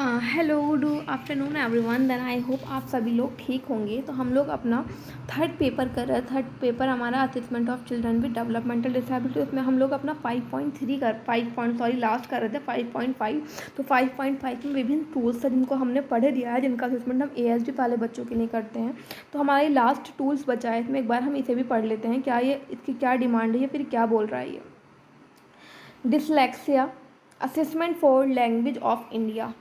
Hello good afternoon everyone. Then I hope आप सभी लोग ठीक होंगे। तो हम लोग अपना थर्ड पेपर कर रहे हैं। थर्ड पेपर हमारा assessment of children with developmental disability. उसमें हम लोग अपना 5.3 लास्ट कर रहे थे 5.5। तो 5.5 में विभिन्न टूल्स हैं जिनको हमने पढ़ लिया है, जिनका असेसमेंट हम ASD वाले बच्चों के लिए करते हैं। तो हमारे लास्ट टूल्स बचा है, इसमें एक बार हम इसे भी पढ़ लेते हैं। क्या ये इसकी क्या डिमांड है या फिर क्या बोल रहा है ये। Dyslexia assessment for language of India.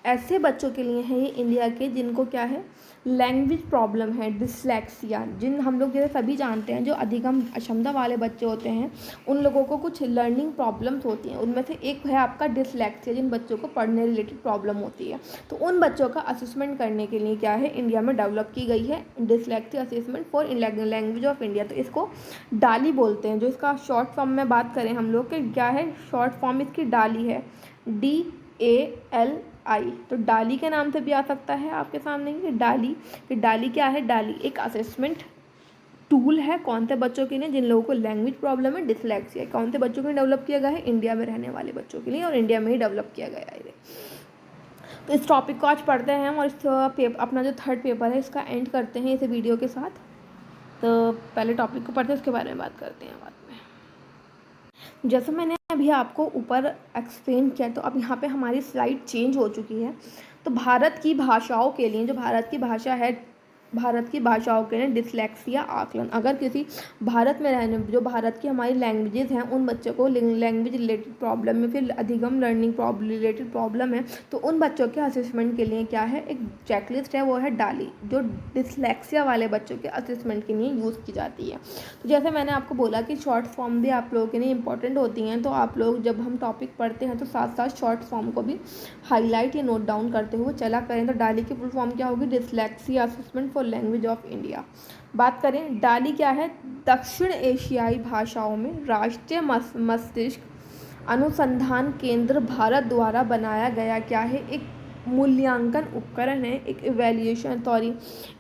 ऐसे बच्चों के लिए है ये इंडिया के जिनको क्या है, लैंग्वेज प्रॉब्लम है, डिसलेक्सिया। जिन हम लोग जैसे सभी जानते हैं जो अधिगम अक्षमता वाले बच्चे होते हैं उन लोगों को कुछ लर्निंग प्रॉब्लम्स होती हैं। उनमें से एक है आपका डिसलेक्सिया, जिन बच्चों को पढ़ने रिलेटेड प्रॉब्लम होती है। तो उन बच्चों का असेसमेंट करने के लिए क्या है, इंडिया में डेवलप की गई है dyslexia assessment for language of India. तो इसको डाली बोलते हैं। जो इसका शॉर्ट फॉर्म में बात करें हम लोग के क्या है, शॉर्ट फॉर्म इसकी डाली है, DALI। तो डाली के नाम से भी आ सकता है आपके सामने कि डाली। कि डाली क्या है, डाली एक असेसमेंट टूल है। कौन से बच्चों के लिए, जिन लोगों को लैंग्वेज प्रॉब्लम है, डिसलेक्सिया। कौन से बच्चों के लिए डेवलप किया गया है, इंडिया में रहने वाले बच्चों के लिए, और इंडिया में ही डेवलप किया गया है। तो इस टॉपिक को आज पढ़ते हैं और इस अपना जो थर्ड पेपर है इसका एंड करते हैं इस वीडियो के साथ। तो पहले टॉपिक को पढ़ते हैं, उसके बारे में बात करते हैं बाद में। जैसे मैंने अभी आपको ऊपर एक्सप्लेन किया, तो अब यहाँ पे हमारी स्लाइड चेंज हो चुकी है। तो भारत की भाषाओं के लिए, जो भारत की भाषा है, भारत की भाषाओं के लिए डिसलेक्सिया आकलन। अगर किसी भारत में रहने, जो भारत की हमारी लैंग्वेजेस हैं, उन बच्चों को लैंग्वेज रिलेटेड प्रॉब्लम में, फिर अधिगम लर्निंग रिलेटेड प्रॉब्लम है, तो उन बच्चों के असेसमेंट के लिए क्या है, एक चेकलिस्ट है, वो है डाली, जो डिसलेक्सिया वाले बच्चों के असेसमेंट के लिए यूज़ की जाती है। तो जैसे मैंने आपको बोला कि शॉर्ट फॉर्म भी आप लोगों के लिए इंपॉर्टेंट होती हैं। तो आप लोग जब हम टॉपिक पढ़ते हैं तो साथ साथ शॉर्ट फॉर्म को भी हाईलाइट या नोट डाउन करते हुए चला करें। तो डाली की फुल फॉर्म क्या होगी, dyslexia assessment for language of India. बात करें डाली क्या है, दक्षिण एशियाई भाषाओं में राष्ट्रीय मस्तिष्क अनुसंधान केंद्र भारत द्वारा बनाया गया क्या है, एक मूल्यांकन उपकरण है, एक इवैल्यूएशन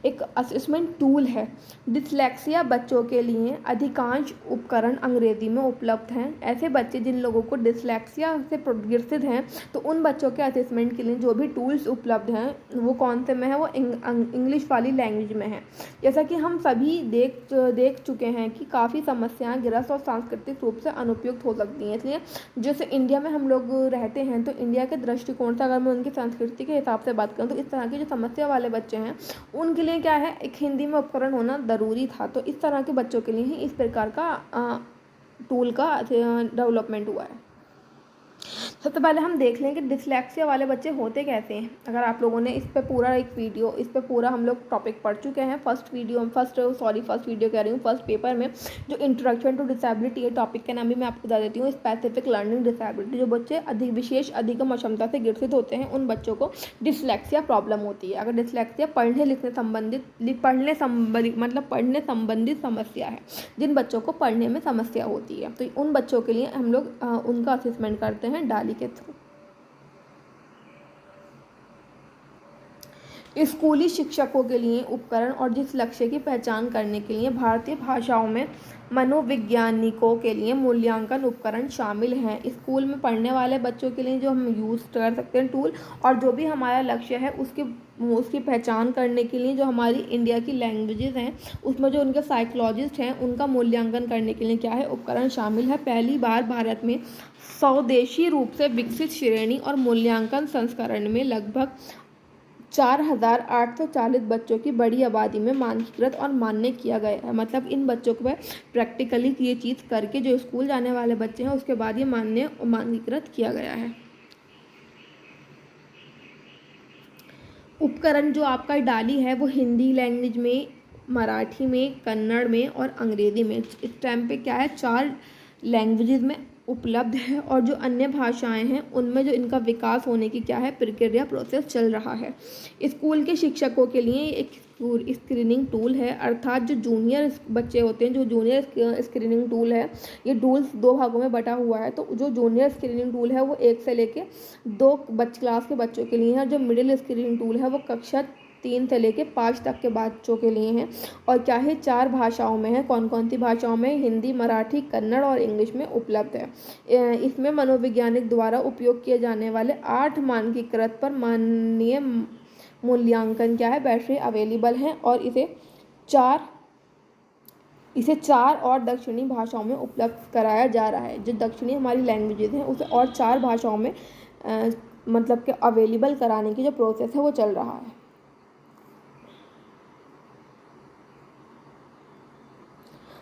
एक असेसमेंट टूल है। डिसलेक्सिया बच्चों के लिए अधिकांश उपकरण अंग्रेजी में उपलब्ध हैं। ऐसे बच्चे जिन लोगों को डिसलेक्सिया से ग्रसित हैं, तो उन बच्चों के असेसमेंट के लिए जो भी टूल्स उपलब्ध हैं वो कौन से में है, वो इंग्लिश वाली लैंग्वेज में है। जैसा कि हम सभी देख चुके हैं कि काफ़ी समस्याएं ग्रस्त और सांस्कृतिक रूप से अनुपयुक्त हो सकती हैं। इसलिए जैसे इंडिया में हम लोग रहते हैं, तो इंडिया के दृष्टिकोण से अगर मैं उनकी संस्कृति के हिसाब से बात करूँ, तो इस तरह की जो समस्या वाले बच्चे हैं उनके लिए क्या है, एक हिंदी में उपकरण होना ज़रूरी था। तो इस तरह के बच्चों के लिए ही इस प्रकार का टूल का डेवलपमेंट हुआ है। सबसे पहले हम देख लें कि डिसलेक्सिया वाले बच्चे होते कैसे हैं। अगर आप लोगों ने इस पर पूरा हम लोग टॉपिक पढ़ चुके हैं फर्स्ट वीडियो कह रही हूँ, फर्स्ट पेपर में जो इंट्रोडक्शन टू डिसेबिलिटी है, टॉपिक का नाम भी मैं आपको बता देती हूँ, स्पेसिफिक लर्निंग डिसेबिलिटी। जो बच्चे विशेष अधिगम अक्षमता से ग्रसित होते हैं उन बच्चों को डिसलेक्सिया प्रॉब्लम होती है। अगर डिसलेक्सिया पढ़ने संबंधित समस्या है, जिन बच्चों को पढ़ने में समस्या होती है, तो उन बच्चों के लिए हम लोग उनका असेसमेंट करते हैं डाली के थ्रू। स्कूली शिक्षकों के लिए उपकरण और जिस लक्ष्य की पहचान करने के लिए भारतीय भाषाओं में मनोवैज्ञानिकों के लिए मूल्यांकन उपकरण शामिल हैं। स्कूल में पढ़ने वाले बच्चों के लिए जो हम यूज़ कर सकते हैं टूल, और जो भी हमारा लक्ष्य है उसकी पहचान करने के लिए जो हमारी इंडिया की लैंग्वेजेस हैं उसमें जो उनके साइकोलॉजिस्ट हैं उनका मूल्यांकन करने के लिए क्या है, उपकरण शामिल है। पहली बार भारत में स्वदेशी रूप से विकसित श्रेणी और मूल्यांकन संस्करण में लगभग 4,840 बच्चों की बड़ी आबादी में मानकीकृत और मान्य किया गया है। मतलब इन बच्चों को प्रैक्टिकली ये चीज़ करके जो स्कूल जाने वाले बच्चे हैं उसके बाद ये मानकीकृत किया गया है। उपकरण जो आपका डाली है वो हिंदी लैंग्वेज में, मराठी में, कन्नड़ में और अंग्रेज़ी में, इस टाइम पे क्या है 4 लैंग्वेजेस में उपलब्ध है। और जो अन्य भाषाएं हैं उनमें जो इनका विकास होने की क्या है, प्रक्रिया प्रोसेस चल रहा है। स्कूल के शिक्षकों के लिए एक स्क्रीनिंग टूल है, अर्थात जो जूनियर बच्चे होते हैं, जो जूनियर स्क्रीनिंग टूल है, ये टूल्स 2 भागों में बटा हुआ है। तो जो जूनियर स्क्रीनिंग टूल है वो 1 से लेके 2 क्लास के बच्चों के लिए है। जो मिडिल स्क्रीनिंग टूल है वो कक्षा 3 से लेके 5 तक के बच्चों के लिए हैं। और क्या है, 4 भाषाओं में है। कौन कौन सी भाषाओं में? हिंदी, मराठी, कन्नड़ और इंग्लिश में उपलब्ध है। इसमें मनोवैज्ञानिक द्वारा उपयोग किए जाने वाले 8 मानकीकृत पर माननीय मूल्यांकन क्या है, बैटरी अवेलेबल हैं। और इसे 4 और दक्षिणी भाषाओं में उपलब्ध कराया जा रहा है। जो दक्षिणी हमारी लैंग्वेजेस हैं उसे और 4 भाषाओं में मतलब कि अवेलेबल कराने की जो प्रोसेस है वो चल रहा है।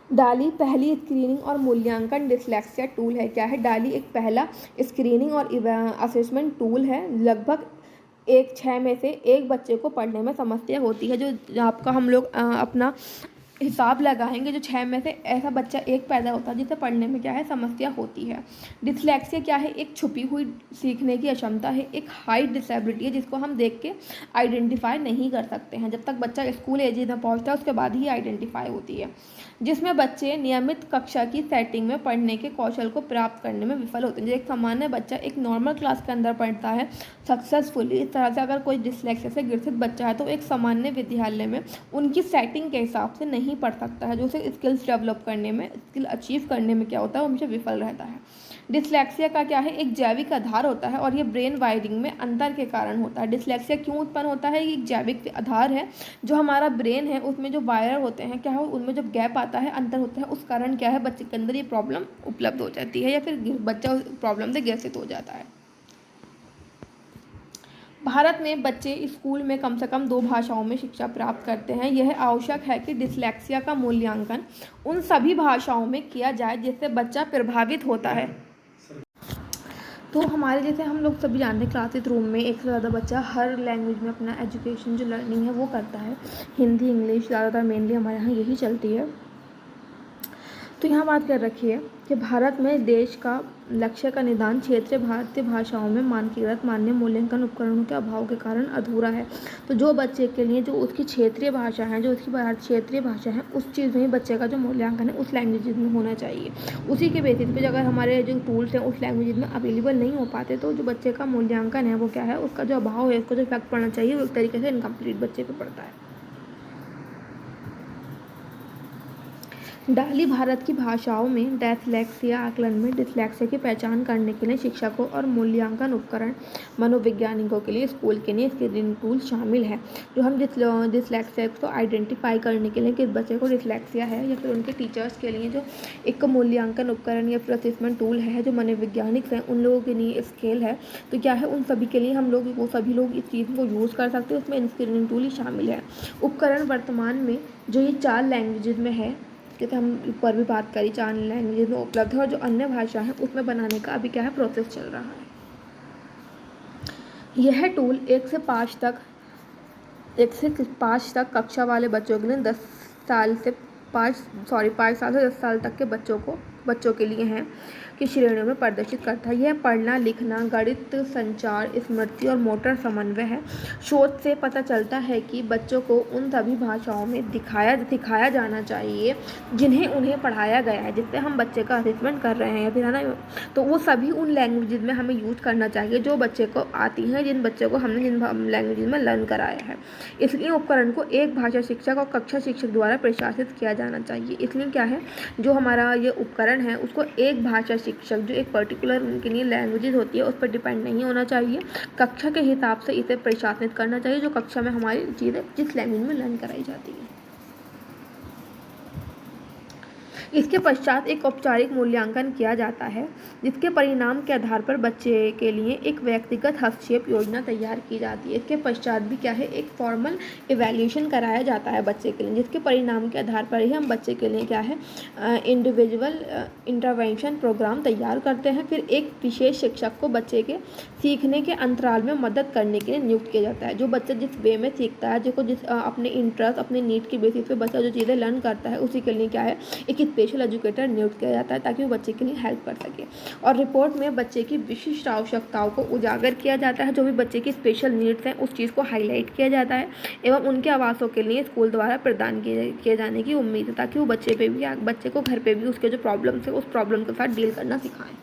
डाली पहली स्क्रीनिंग और मूल्यांकन डिसलेक्सिया टूल है। क्या है? डाली एक पहला स्क्रीनिंग और असेसमेंट टूल है। लगभग 6 में से 1 बच्चे को पढ़ने में समस्या होती है। जो आपका हम लोग अपना हिसाब लगाएंगे, जो 6 में से ऐसा बच्चा 1 पैदा होता है जिसे पढ़ने में क्या है, समस्या होती है। डिसलेक्सिया क्या है? एक छुपी हुई सीखने की अक्षमता है, एक हाई डिसेबिलिटी है जिसको हम देख के आइडेंटिफाई नहीं कर सकते हैं। जब तक बच्चा स्कूल एज में पहुंचता है उसके बाद ही आइडेंटिफाई होती है। जिसमें बच्चे नियमित कक्षा की सेटिंग में पढ़ने के कौशल को प्राप्त करने में विफल होते हैं। जो एक सामान्य बच्चा एक नॉर्मल क्लास के अंदर पढ़ता है सक्सेसफुली, इस तरह से अगर कोई डिसलेक्सिया से ग्रसित बच्चा है तो एक सामान्य विद्यालय में उनकी सेटिंग के हिसाब से नहीं पढ़ सकता है। जो उसे स्किल्स डेवलप करने में, स्किल अचीव करने में क्या होता है, वो हमेशा विफल रहता है। डिसलेक्सिया का क्या है? एक जैविक आधार होता है और ये ब्रेन वायरिंग में अंतर के कारण होता है। डिसलेक्सिया क्यों उत्पन्न होता है? ये एक जैविक आधार है। जो हमारा ब्रेन है उसमें जो वायर होते हैं, क्या हो, उनमें जब गैप आता है, अंतर होता है, उस कारण क्या है, बच्चे के अंदर ये प्रॉब्लम उपलब्ध हो जाती है या फिर बच्चा उस प्रॉब्लम से ग्रसित हो जाता है। भारत में बच्चे स्कूल में कम से कम 2 भाषाओं में शिक्षा प्राप्त करते हैं। यह आवश्यक है कि डिसलेक्सिया का मूल्यांकन उन सभी भाषाओं में किया जाए जिससे बच्चा प्रभावित होता है। तो हमारे जैसे हम लोग सभी जानते हैं, क्लासेस रूम में एक से ज़्यादा बच्चा हर लैंग्वेज में अपना एजुकेशन जो लर्निंग है वो करता है। हिंदी, इंग्लिश ज़्यादातर मेनली हमारे यहाँ यही चलती है। तो यहाँ बात कर रखी है कि भारत में देश का लक्ष्य का निदान क्षेत्रीय भारतीय भाषाओं में मानकीकृत मान्य मूल्यांकन उपकरणों के अभाव के कारण अधूरा है। तो जो बच्चे के लिए जो उसकी क्षेत्रीय भाषा है, जो उसकी क्षेत्रीय भाषा है, उस चीज़ में बच्चे का जो मूल्यांकन है उस लैंग्वेज में होना चाहिए। उसी के बेसिस पे अगर हमारे जो टूल्स हैं उस लैंग्वेज में अवेलेबल नहीं हो पाते तो जो बच्चे का मूल्यांकन है वो क्या है, उसका जो अभाव है, उसको जो इफेक्ट पड़ना चाहिए वो एक तरीके से इनकम्प्लीट बच्चे पर पड़ता है। डाली भारत की भाषाओं में डिसलेक्सिया आकलन में डिसलेक्सिया की पहचान करने के लिए शिक्षकों और मूल्यांकन उपकरण मनोवैज्ञानिकों के लिए स्कूल के लिए स्क्रीनिंग टूल शामिल है। जो हम डिसलेक्सिया को आइडेंटिफाई करने के लिए किस बच्चे को डिसलेक्सिया है या फिर उनके टीचर्स के लिए जो एक मूल्यांकन उपकरण या फिर असेसमेंट टूल है, जो मनोवैज्ञानिक हैं उन लोगों के लिए स्केल है, तो क्या है, उन सभी के लिए हम लोग वो सभी लोग इस चीज़ को यूज़ कर सकते हैं। उसमें स्क्रीनिंग टूल ही शामिल है। उपकरण वर्तमान में जो ये 4 लैंग्वेजेज में है, जैसे हम ऊपर भी बात करी, 4 लैंग्वेज में उपलब्ध है और जो अन्य भाषा है उसमें बनाने का अभी क्या है, प्रोसेस चल रहा है। यह टूल 1 से 5 तक कक्षा वाले बच्चों के लिए 5 साल से 10 साल तक के बच्चों के लिए हैं की श्रेणियों में प्रदर्शित करता है। यह पढ़ना, लिखना, गणित, संचार, स्मृति और मोटर समन्वय है। शोध से पता चलता है कि बच्चों को उन सभी भाषाओं में सिखाया जाना चाहिए जिन्हें उन्हें पढ़ाया गया है। जिससे हम बच्चे का असेसमेंट कर रहे हैं या फिर है ना, तो वो सभी उन लैंग्वेजेस में हमें यूज़ करना चाहिए जो बच्चे को आती हैं, जिन बच्चों को हमने जिन लैंग्वेजेस में लर्न कराया है। इसलिए उपकरण को एक भाषा शिक्षक और कक्षा शिक्षक द्वारा प्रशासित किया जाना चाहिए। इसलिए क्या है, जो हमारा ये उपकरण है उसको एक भाषा शिक्षक, जो एक पर्टिकुलर उनके लिए लैंग्वेजेस होती है, उस पर डिपेंड नहीं होना चाहिए। कक्षा के हिसाब से इसे प्रशासित करना चाहिए, जो कक्षा में हमारी चीज़ें जिस लैंग्वेज में लर्न कराई जाती है। इसके पश्चात एक औपचारिक मूल्यांकन किया जाता है, जिसके परिणाम के आधार पर बच्चे के लिए एक व्यक्तिगत हस्तक्षेप योजना तैयार की जाती है। इसके पश्चात भी क्या है, एक फॉर्मल इवैल्यूएशन कराया जाता है बच्चे के लिए, जिसके परिणाम के आधार पर ही हम बच्चे के लिए क्या है, इंडिविजुअल इंटरवेंशन प्रोग्राम तैयार करते हैं। फिर एक विशेष शिक्षक को बच्चे के सीखने के अंतराल में मदद करने के लिए नियुक्त किया जाता है। जो बच्चा जिस वे में सीखता है, जिस अपने इंटरेस्ट, अपने नीड की बेसिस पे बच्चा जो चीज़ें लर्न करता है, उसी के लिए क्या है, एक स्पेशल एजुकेटर नियुक्त किया जाता है ताकि वो बच्चे के लिए हेल्प कर सके। और रिपोर्ट में बच्चे की विशिष्ट आवश्यकताओं को उजागर किया जाता है। जो भी बच्चे की स्पेशल नीड्स हैं उस चीज़ को हाईलाइट किया जाता है एवं उनके आवासों के लिए स्कूल द्वारा प्रदान किए जाने की उम्मीद है, ताकि वो बच्चे को घर पे भी उसके जो प्रॉब्लम्स है उस प्रॉब्लम के साथ डील करना सिखाएं।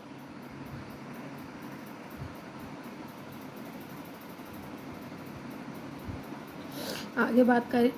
आगे बात करें,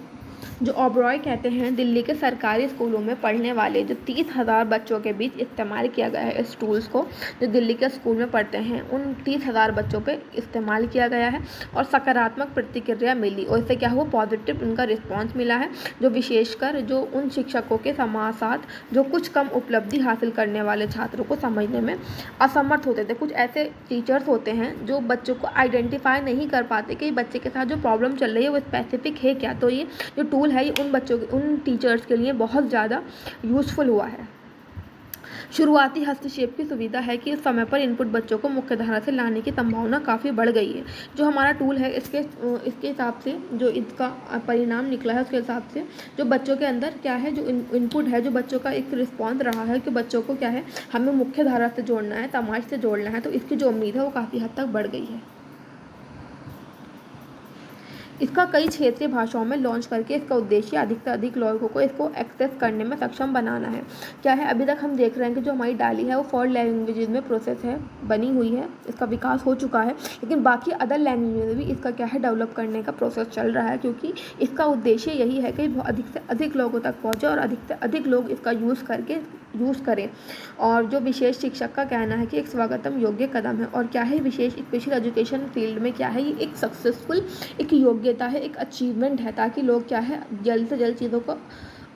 जो ओबरॉय कहते हैं, दिल्ली के सरकारी स्कूलों में पढ़ने वाले जो 30,000 बच्चों के बीच इस्तेमाल किया गया है इस टूल्स को, जो दिल्ली के स्कूल में पढ़ते हैं उन 30,000 बच्चों पे इस्तेमाल किया गया है और सकारात्मक प्रतिक्रिया मिली और इससे क्या हुआ, पॉजिटिव उनका रिस्पॉन्स मिला है। जो विशेषकर जो उन शिक्षकों के साथ जो कुछ कम उपलब्धि हासिल करने वाले छात्रों को समझने में असमर्थ होते थे। कुछ ऐसे टीचर्स होते हैं जो बच्चों को आइडेंटिफाई नहीं कर पाते कि बच्चे के साथ जो प्रॉब्लम चल रही है वो स्पेसिफिक है क्या। तो ये जो टूल है ये उन बच्चों के, उन टीचर्स के लिए बहुत ज़्यादा यूज़फुल हुआ है। शुरुआती हस्तक्षेप की सुविधा है कि इस समय पर इनपुट बच्चों को मुख्यधारा से लाने की संभावना काफ़ी बढ़ गई है। जो हमारा टूल है इसके हिसाब से जो इसका परिणाम निकला है उसके हिसाब से जो बच्चों के अंदर क्या है, जो इनपुट है, जो बच्चों का एक रिस्पॉन्स रहा है कि बच्चों को क्या है, हमें मुख्यधारा से जोड़ना है, समाज से जोड़ना है, तो इसकी जो उम्मीद है वो काफ़ी हद तक बढ़ गई है। इसका कई क्षेत्रीय भाषाओं में लॉन्च करके इसका उद्देश्य अधिक से अधिक लोगों को इसको एक्सेस करने में सक्षम बनाना है। क्या है, अभी तक हम देख रहे हैं कि जो हमारी डाली है वो 4 लैंग्वेजेस में प्रोसेस है, बनी हुई है, इसका विकास हो चुका है, लेकिन बाकी अदर लैंग्वेज में भी इसका क्या है, डेवलप करने का प्रोसेस चल रहा है, क्योंकि इसका उद्देश्य यही है कि अधिक से अधिक लोगों तक पहुँचे और अधिक से अधिक लोग इसका यूज़ करें। और जो विशेष शिक्षक का कहना है कि एक स्वागतम योग्य कदम है और क्या है, विशेष स्पेशल एजुकेशन फील्ड में क्या है, ये एक सक्सेसफुल एक योग्यता है, एक अचीवमेंट है, ताकि लोग क्या है जल्द से जल्द चीज़ों को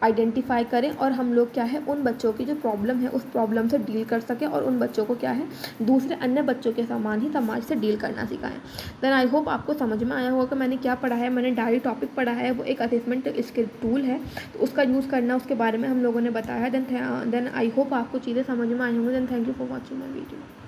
आइडेंटिफाई करें और हम लोग क्या है उन बच्चों की जो प्रॉब्लम है उस प्रॉब्लम से डील कर सकें और उन बच्चों को क्या है दूसरे अन्य बच्चों के समान ही समाज से डील करना सिखाएं। देन आई होप आपको समझ में आया होगा कि मैंने क्या पढ़ा है। मैंने डायरी टॉपिक पढ़ा है, वो एक असेसमेंट इसके टूल है, तो उसका यूज़ करना उसके बारे में हम लोगों ने बताया है। देन आई होप आपको चीज़ें समझ में आई होंगी। Then thank you for watching my video.